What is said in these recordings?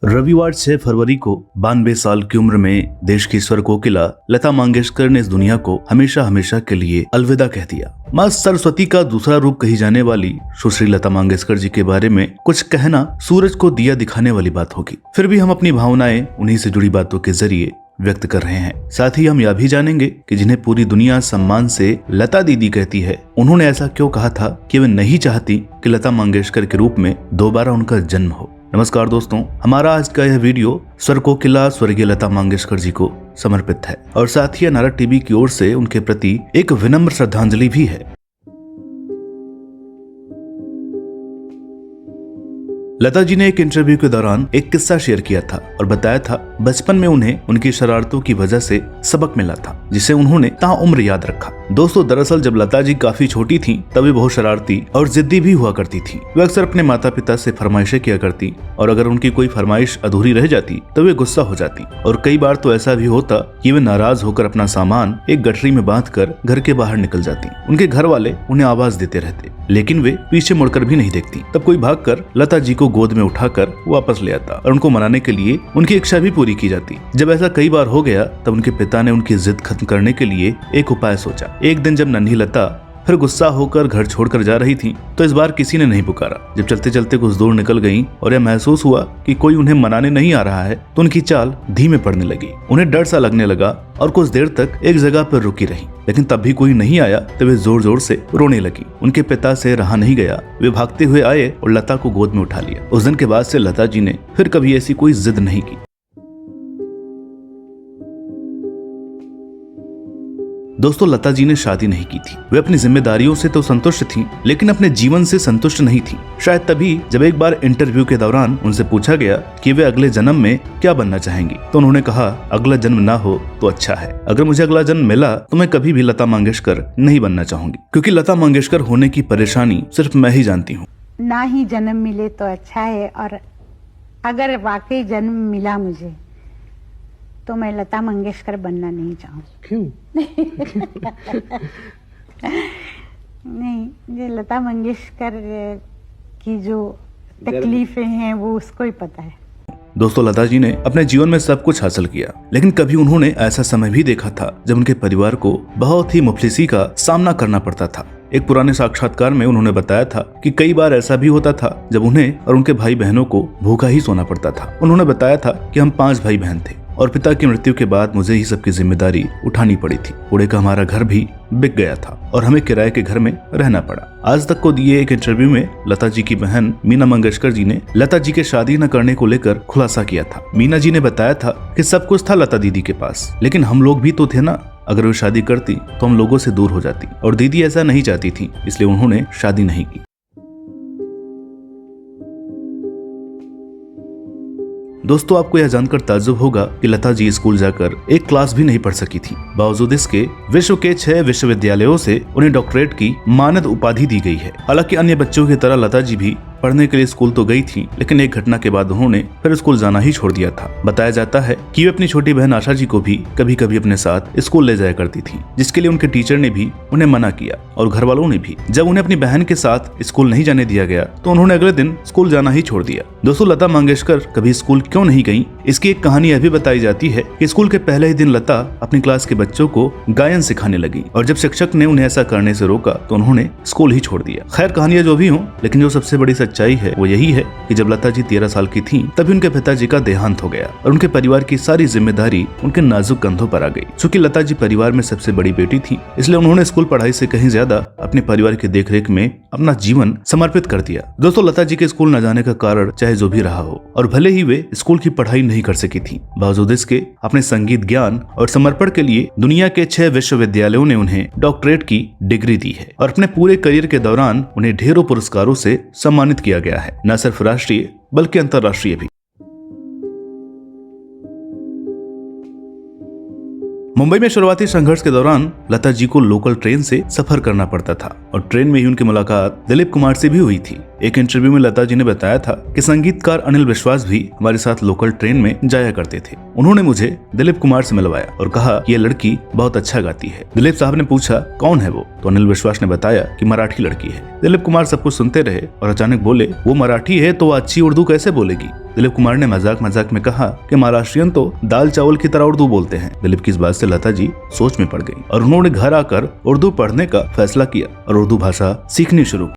रविवार 6 फरवरी को 92 साल की उम्र में देश की स्वर कोकिला लता मंगेशकर ने इस दुनिया को हमेशा हमेशा के लिए अलविदा कह दिया। मां सरस्वती का दूसरा रूप कही जाने वाली सुश्री लता मंगेशकर जी के बारे में कुछ कहना सूरज को दिया दिखाने वाली बात होगी। फिर भी हम अपनी भावनाएं उन्हीं से जुड़ी बातों के जरिए व्यक्त कर रहे हैं। साथ ही हम यह भी जानेंगे कि जिन्हें पूरी दुनिया सम्मान से लता दीदी कहती है, उन्होंने ऐसा क्यों कहा था कि वे नहीं चाहती कि लता मंगेशकर के रूप में दोबारा उनका जन्म हो। नमस्कार दोस्तों, हमारा आज का यह वीडियो स्वर कोकिला स्वर्गीय लता मंगेशकर जी को समर्पित है और साथ ही अनारा टीवी की ओर से उनके प्रति एक विनम्र श्रद्धांजलि भी है। लता जी ने एक इंटरव्यू के दौरान एक किस्सा शेयर किया था और बताया था बचपन में उन्हें उनकी शरारतों की वजह से सबक मिला था, जिसे उन्होंने ताउम्र याद रखा। दोस्तों, दरअसल जब लता जी काफी छोटी थीं, तब वे बहुत शरारती और जिद्दी भी हुआ करती थीं। वे अक्सर अपने माता पिता से फरमाइशें किया करती और अगर उनकी कोई फरमाइश अधूरी रह जाती तो वे गुस्सा हो जाती और कई बार तो ऐसा भी होता कि वे नाराज होकर अपना सामान एक गठरी में बांधकर घर के बाहर निकल जाती। उनके घर वाले उन्हें आवाज देते रहते, लेकिन वे पीछे मुड़कर भी नहीं देखती। तब कोई भागकर लता जी को गोद में उठाकर वापस ले आता और उनको मनाने के लिए उनकी इच्छा भी पूरी की जाती। जब ऐसा कई बार हो गया तब उनके पिता ने उनकी जिद खत्म करने के लिए एक उपाय सोचा। एक दिन जब नन्ही लता फिर गुस्सा होकर घर छोड़कर जा रही थी तो इस बार किसी ने नहीं पुकारा। जब चलते चलते कुछ दूर निकल गईं और यह महसूस हुआ कि कोई उन्हें मनाने नहीं आ रहा है तो उनकी चाल धीमे पड़ने लगी। उन्हें डर सा लगने लगा और कुछ देर तक एक जगह पर रुकी रही, लेकिन तब भी कोई नहीं आया तो वे जोर जोर से रोने लगी। उनके पिता से रहा नहीं गया, वे भागते हुए आए और लता को गोद में उठा लिया। उस दिन के बाद से लता जी ने फिर कभी ऐसी कोई जिद नहीं की। दोस्तों, लता जी ने शादी नहीं की थी। वे अपनी जिम्मेदारियों से तो संतुष्ट थीं, लेकिन अपने जीवन से संतुष्ट नहीं थीं। शायद तभी जब एक बार इंटरव्यू के दौरान उनसे पूछा गया कि वे अगले जन्म में क्या बनना चाहेंगी, तो उन्होंने कहा, अगला जन्म ना हो तो अच्छा है। अगर मुझे अगला जन्म मिला तो मैं कभी भी लता मंगेशकर नहीं बनना चाहूंगी, क्योंकि लता मंगेशकर होने की परेशानी सिर्फ मैं ही जानती हूँ। ना ही जन्म मिले तो अच्छा है, और अगर वाकई जन्म मिला मुझे तो मैं लता मंगेशकर बनना नहीं चाहूँगी। क्यों? नहीं, ये लता मंगेशकर की जो तकलीफें हैं वो उसको ही पता है। दोस्तों, लता जी ने अपने जीवन में सब कुछ हासिल किया, लेकिन कभी उन्होंने ऐसा समय भी देखा था जब उनके परिवार को बहुत ही मुफलिसी का सामना करना पड़ता था। एक पुराने साक्षात्कार में उन्होंने बताया था कि कई बार ऐसा भी होता था जब उन्हें और उनके भाई बहनों को भूखा ही सोना पड़ता था। उन्होंने बताया था कि हम 5 भाई बहन थे और पिता की मृत्यु के बाद मुझे ही सबकी जिम्मेदारी उठानी पड़ी थी। पुणे का हमारा घर भी बिक गया था और हमें किराए के घर में रहना पड़ा। आज तक को दिए एक इंटरव्यू में लता जी की बहन मीना मंगेशकर जी ने लता जी के शादी न करने को लेकर खुलासा किया था। मीना जी ने बताया था कि सब कुछ था लता दीदी के पास, लेकिन हम लोग भी तो थे ना। अगर वो शादी करती तो हम लोगों से दूर हो जाती और दीदी ऐसा नहीं चाहती थी, इसलिए उन्होंने शादी नहीं की। दोस्तों, आपको यह जानकर ताज्जुब होगा कि लता जी स्कूल जाकर एक क्लास भी नहीं पढ़ सकी थी। बावजूद इसके विश्व के 6 विश्वविद्यालयों से उन्हें डॉक्टरेट की मानद उपाधि दी गई है। हालांकि अन्य बच्चों की तरह लता जी भी पढ़ने के लिए स्कूल तो गई थी, लेकिन एक घटना के बाद उन्होंने फिर स्कूल जाना ही छोड़ दिया था। बताया जाता है कि वे अपनी छोटी बहन आशा जी को भी कभी कभी अपने साथ स्कूल ले जाया करती थी, जिसके लिए उनके टीचर ने भी उन्हें मना किया और घर वालों ने भी। जब उन्हें अपनी बहन के साथ स्कूल नहीं जाने दिया गया तो उन्होंने अगले दिन स्कूल जाना ही छोड़ दिया। दोस्तों, लता मंगेशकर कभी स्कूल क्यों नहीं गयी, इसकी एक कहानी यह भी बताई जाती है कि स्कूल के पहले ही दिन लता अपनी क्लास के बच्चों को गायन सिखाने लगी और जब शिक्षक ने उन्हें ऐसा करने से रोका तो उन्होंने स्कूल ही छोड़ दिया। खैर, कहानियां जो भी हों, लेकिन जो सबसे बड़ी सच्चाई है वो यही है कि जब लता जी 13 साल की थीं, तभी उनके पिताजी का देहांत हो गया और उनके परिवार की सारी जिम्मेदारी उनके नाजुक कंधों पर आ गई। चूंकि लता जी परिवार में सबसे बड़ी बेटी थी, इसलिए उन्होंने स्कूल पढ़ाई से कहीं ज्यादा अपने परिवार की देखरेख में अपना जीवन समर्पित कर दिया। दोस्तों, लता जी के स्कूल न जाने का कारण चाहे जो भी रहा हो, और भले ही वे स्कूल की पढ़ाई नहीं कर सकी थी, बावजूद इसके अपने संगीत ज्ञान और समर्पण के लिए दुनिया के 6 विश्वविद्यालयों ने उन्हें डॉक्टरेट की डिग्री दी है और अपने पूरे करियर के दौरान उन्हें ढेरों पुरस्कारों से सम्मानित किया गया है, न सिर्फ राष्ट्रीय बल्कि अंतर्राष्ट्रीय भी। मुंबई में शुरुआती संघर्ष के दौरान लता जी को लोकल ट्रेन से सफर करना पड़ता था और ट्रेन में ही उनकी मुलाकात दिलीप कुमार से भी हुई थी। एक इंटरव्यू में लता जी ने बताया था कि संगीतकार अनिल विश्वास भी हमारे साथ लोकल ट्रेन में जाया करते थे। उन्होंने मुझे दिलीप कुमार से मिलवाया और कहा कि ये लड़की बहुत अच्छा गाती है। दिलीप साहब ने पूछा कौन है वो, तो अनिल विश्वास ने बताया कि मराठी लड़की है। दिलीप कुमार सब कुछ सुनते रहे और अचानक बोले, वो मराठी है तो अच्छी उर्दू कैसे बोलेगी। दिलीप कुमार ने मजाक मजाक में कहा कि महाराष्ट्रियन तो दाल चावल की तरह उर्दू बोलते हैं। दिलीप की इस बात से लता जी सोच में पड़ गई और उन्होंने घर आकर उर्दू पढ़ने का फैसला किया और उर्दू भाषा सीखनी शुरू की।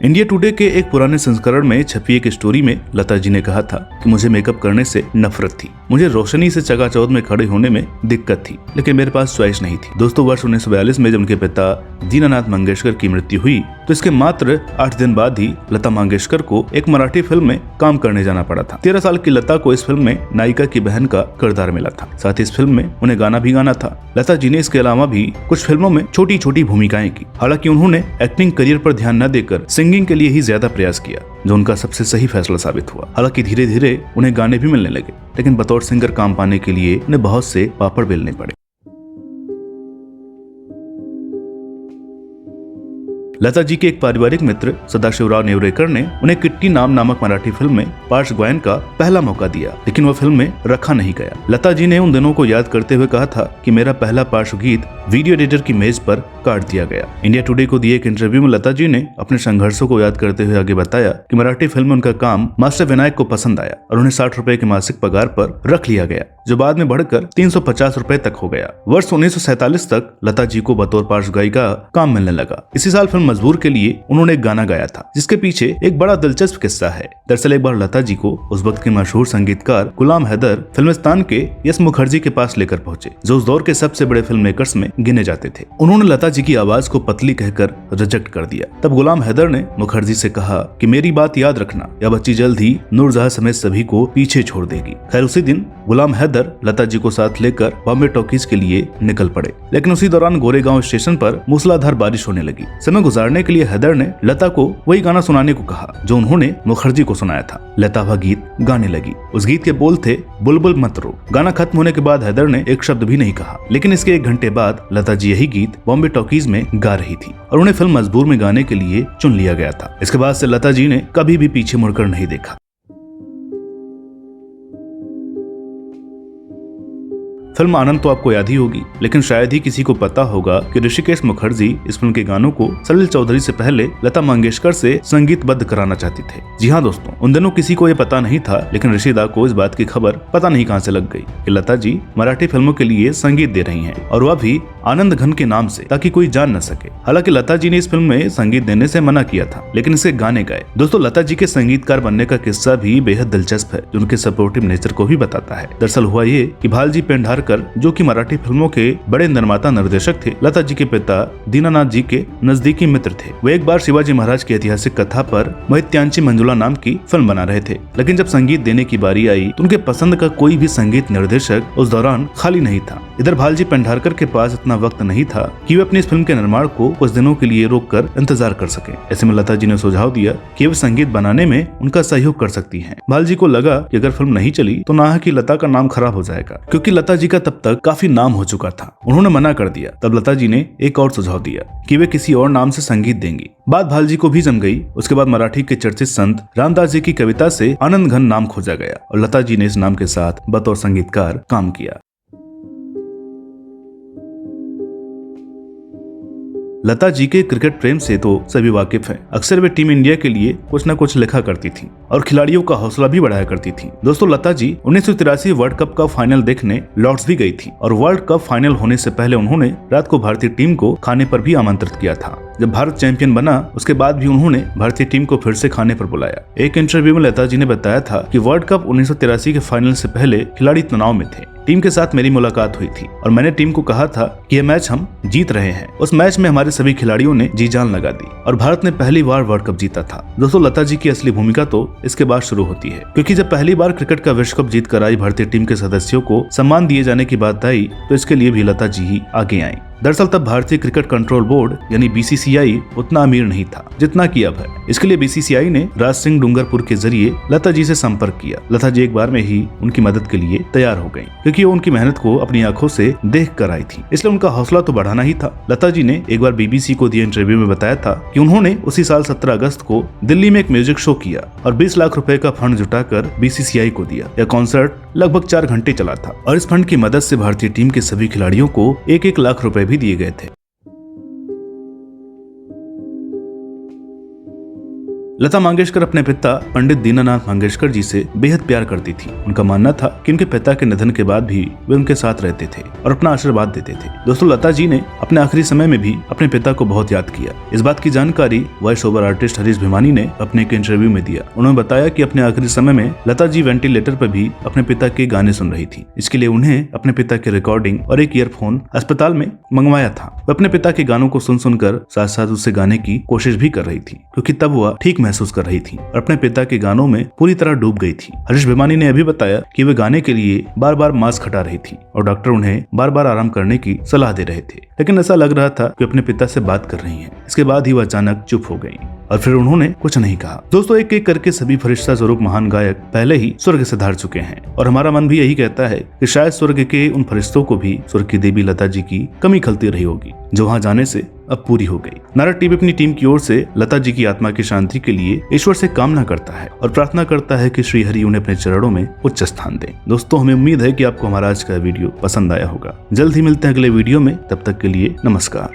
इंडिया टुडे के एक पुराने संस्करण में छपी एक स्टोरी में लता जी ने कहा था कि मुझे मेकअप करने से नफरत थी, मुझे रोशनी से चकाचौंध में खड़े होने में दिक्कत थी, लेकिन मेरे पास चॉइस नहीं थी। दोस्तों, वर्ष 1942 में जब उनके पिता दीनानाथ मंगेशकर की मृत्यु हुई तो इसके मात्र 8 दिन बाद ही लता मंगेशकर को एक मराठी फिल्म में काम करने जाना पड़ा था। 13 साल की लता को इस फिल्म में नायिका की बहन का किरदार मिला था। साथ ही इस फिल्म में उन्हें गाना भी गाना था। लता जी ने इसके अलावा भी कुछ फिल्मों में छोटी छोटी भूमिकाएं की। हालांकि उन्होंने एक्टिंग करियर पर ध्यान न देकर सिंगिंग के लिए ही ज्यादा प्रयास किया, जो उनका सबसे सही फैसला साबित हुआ। हालांकि धीरे धीरे उन्हें गाने भी मिलने लगे, लेकिन बतौर सिंगर काम पाने के लिए उन्हें बहुत से पापड़ बेलने पड़े। लता जी के एक पारिवारिक मित्र सदाशिवराव नेवरेकर ने उन्हें किट्टी नामक मराठी फिल्म में पार्श्व गायन का पहला मौका दिया, लेकिन वह फिल्म में रखा नहीं गया। लता जी ने उन दिनों को याद करते हुए कहा था कि मेरा पहला पार्श्व गीत वीडियो एडिटर की मेज पर काट दिया गया। इंडिया टुडे को दिए एक इंटरव्यू में लता जी ने अपने संघर्षों को याद करते हुए आगे बताया कि मराठी फिल्म में उनका काम मास्टर विनायक को पसंद आया और उन्हें 60 रुपए के मासिक पगार पर रख लिया गया, जो बाद में बढ़कर 350 रुपए तक हो गया। वर्ष 1947 तक लता जी को बतौर पार्श्व गायिका काम मिलने लगा। इसी साल फिल्म मजबूर के लिए उन्होंने एक गाना गाया था, जिसके पीछे एक बड़ा दिलचस्प किस्सा है। दरअसल एक बार लता जी को उस वक्त के मशहूर संगीतकार गुलाम हैदर फिल्मिस्तान के यस मुखर्जी के पास लेकर पहुंचे, जो उस दौर के सबसे बड़े फिल्म मेकर्स में गिने जाते थे। उन्होंने लता जी की आवाज को पतली कहकर रिजेक्ट कर दिया। तब गुलाम हैदर ने मुखर्जी से कहा कि मेरी बात याद रखना, यह बच्ची जल्द ही नूरजहां समेत सभी को पीछे छोड़ देगी। खैर, उसी दिन गुलाम हैदर लता जी को साथ लेकर बॉम्बे टॉकीज के लिए निकल पड़े, लेकिन उसी दौरान गोरेगांव स्टेशन पर मूसलाधार बारिश होने लगी। समय गुजारने के लिए हैदर ने लता को वही गाना सुनाने को कहा जो उन्होंने मुखर्जी को सुनाया था। लता वह गीत गाने लगी। उस गीत के बोल थे, बुलबुल मत रो। गाना खत्म होने के बाद हैदर ने एक शब्द भी नहीं कहा, लेकिन इसके 1 घंटे बाद लता जी यही गीत बॉम्बे टॉकीज में गा रही थी और उन्हें फिल्म मजबूर में गाने के लिए चुन लिया गया था। इसके बाद से लता जी ने कभी भी पीछे मुड़कर नहीं देखा। फिल्म आनंद तो आपको याद ही होगी, लेकिन शायद ही किसी को पता होगा कि ऋषिकेश मुखर्जी इस फिल्म के गानों को सलिल चौधरी से पहले लता मंगेशकर से संगीतबद्ध कराना चाहते थे। जी हाँ दोस्तों, उन दिनों किसी को ये पता नहीं था, लेकिन ऋषिदा को इस बात की खबर पता नहीं कहां से लग गई कि लता जी मराठी फिल्मों के लिए संगीत दे रही हैं, और वह भी आनंद घन के नाम से, ताकि कोई जान न सके। हालांकि लता जी ने इस फिल्म में संगीत देने से मना किया था, लेकिन इसके गाने गाए। दोस्तों, लता जी के संगीतकार बनने का किस्सा भी बेहद दिलचस्प है, जो उनके सपोर्टिव नेचर को भी बताता है। दरअसल हुआ ये कि भालजी पेंढारकर, जो कि मराठी फिल्मों के बड़े निर्माता निर्देशक थे, लता जी के पिता दीनानाथ जी के नजदीकी मित्र थे। वे एक बार शिवाजी महाराज की ऐतिहासिक कथा पर मोहित्यांची मंजुला नाम की फिल्म बना रहे थे, लेकिन जब संगीत देने की बारी आई तो उनके पसंद का कोई भी संगीत निर्देशक उस दौरान खाली नहीं था। इधर भालजी पेंढारकर के पास इतना वक्त नहीं था कि वे अपनी इस फिल्म के निर्माण को कुछ दिनों के लिए रोककर इंतजार कर सके। ऐसे में लता जी ने सुझाव दिया कि वे संगीत बनाने में उनका सहयोग कर सकती हैं। भालजी को लगा कि अगर फिल्म नहीं चली तो नाहक की लता का नाम खराब हो जाएगा, क्योंकि लता जी का तब तक काफी नाम हो चुका था। उन्होंने मना कर दिया। तब लता जी ने एक और सुझाव दिया कि वे किसी और नाम से संगीत देंगी। बात भालजी को भी जम गई। उसके बाद मराठी के चर्चित संत रामदास जी की कविता से आनंद घन नाम खोजा गया और लता जी ने इस नाम के साथ बतौर संगीतकार काम किया। लता जी के क्रिकेट प्रेम से तो सभी वाकिफ हैं। अक्सर वे टीम इंडिया के लिए कुछ न कुछ लिखा करती थी और खिलाड़ियों का हौसला भी बढ़ाया करती थी। दोस्तों, लता जी 1983 वर्ल्ड कप का फाइनल देखने लॉर्ड्स भी गई थी और वर्ल्ड कप फाइनल होने से पहले उन्होंने रात को भारतीय टीम को खाने पर भी आमंत्रित किया था। जब भारत चैंपियन बना उसके बाद भी उन्होंने भारतीय टीम को फिर से खाने पर बुलाया। एक इंटरव्यू में लता जी ने बताया था कि वर्ल्ड कप 1983 के फाइनल से पहले खिलाड़ी तनाव में थे। टीम के साथ मेरी मुलाकात हुई थी और मैंने टीम को कहा था कि यह मैच हम जीत रहे हैं। उस मैच में हमारे सभी खिलाड़ियों ने जी जान लगा दी और भारत ने पहली बार वर्ल्ड कप जीता था। दोस्तों, लता जी की असली भूमिका तो इसके बाद शुरू होती है, क्योंकि जब पहली बार क्रिकेट का विश्व कप जीत कर आई भारतीय टीम के सदस्यों को सम्मान दिए जाने की बात आई तो इसके लिए भी लता जी ही आगे आई। दरअसल तब भारतीय क्रिकेट कंट्रोल बोर्ड यानी BCCI उतना अमीर नहीं था जितना कि अब है। इसके लिए BCCI ने राज सिंह डूंगरपुर के जरिए लता जी से संपर्क किया। लता जी एक बार में ही उनकी मदद के लिए तैयार हो गयी, क्योंकि वो उनकी मेहनत को अपनी आंखों से देख कर आई थी, इसलिए उनका हौसला तो बढ़ाना ही था। लता जी ने एक बार BBC को दिए इंटरव्यू में बताया था कि उन्होंने उसी साल 17 अगस्त को दिल्ली में एक म्यूजिक शो किया और 20 लाख रुपए का फंड जुटाकर BCCI को दिया। यह कॉन्सर्ट लगभग 4 घंटे चला था और इस फंड की मदद से भारतीय टीम के सभी खिलाड़ियों को 1-1 लाख रुपए भी दिए गए थे। लता मंगेशकर अपने पिता पंडित दीनानाथ मंगेशकर जी से बेहद प्यार करती थी। उनका मानना था कि उनके पिता के निधन के बाद भी वे उनके साथ रहते थे और अपना आशीर्वाद देते थे। दोस्तों, लता जी ने अपने आखिरी समय में भी अपने पिता को बहुत याद किया। इस बात की जानकारी voice over artist Harish Bhimani ने अपने एक इंटरव्यू में दिया। उन्होंने बताया कि अपने आखिरी समय में लता जी वेंटिलेटर पर भी अपने पिता के गाने सुन रही थी। इसके लिए उन्हें अपने पिता की रिकॉर्डिंग और एक ईयरफोन अस्पताल में मंगवाया था। वह अपने पिता के गानों को सुन सुनकर साथ साथ उससे गाने की कोशिश भी कर रही थी, क्योंकि तब वह ठीक महसूस कर रही थी और अपने पिता के गानों में पूरी तरह डूब गई थी। हरीश भिमानी ने अभी बताया कि वे गाने के लिए बार बार मास्क हटा रही थी और डॉक्टर उन्हें बार बार आराम करने की सलाह दे रहे थे, लेकिन ऐसा लग रहा था कि अपने पिता से बात कर रही हैं। इसके बाद ही वह अचानक चुप हो गई और फिर उन्होंने कुछ नहीं कहा। दोस्तों, एक एक करके सभी फरिश्ता स्वरूप महान गायक पहले ही स्वर्ग से धार चुके हैं और हमारा मन भी यही कहता है कि शायद स्वर्ग के उन फरिश्तों को भी स्वर्ग की देवी लता जी की कमी खलती रही होगी, जो वहाँ जाने से अब पूरी हो गई। नारद टीवी अपनी टीम की ओर से लता जी की आत्मा की शांति के लिए ईश्वर से कामना करता है और प्रार्थना करता है कि श्री हरि उन्हें अपने चरणों में उच्च स्थान दें। दोस्तों, हमें उम्मीद है कि आपको हमारा आज का वीडियो पसंद आया होगा। जल्द ही मिलते हैं अगले वीडियो में, तब तक के लिए नमस्कार।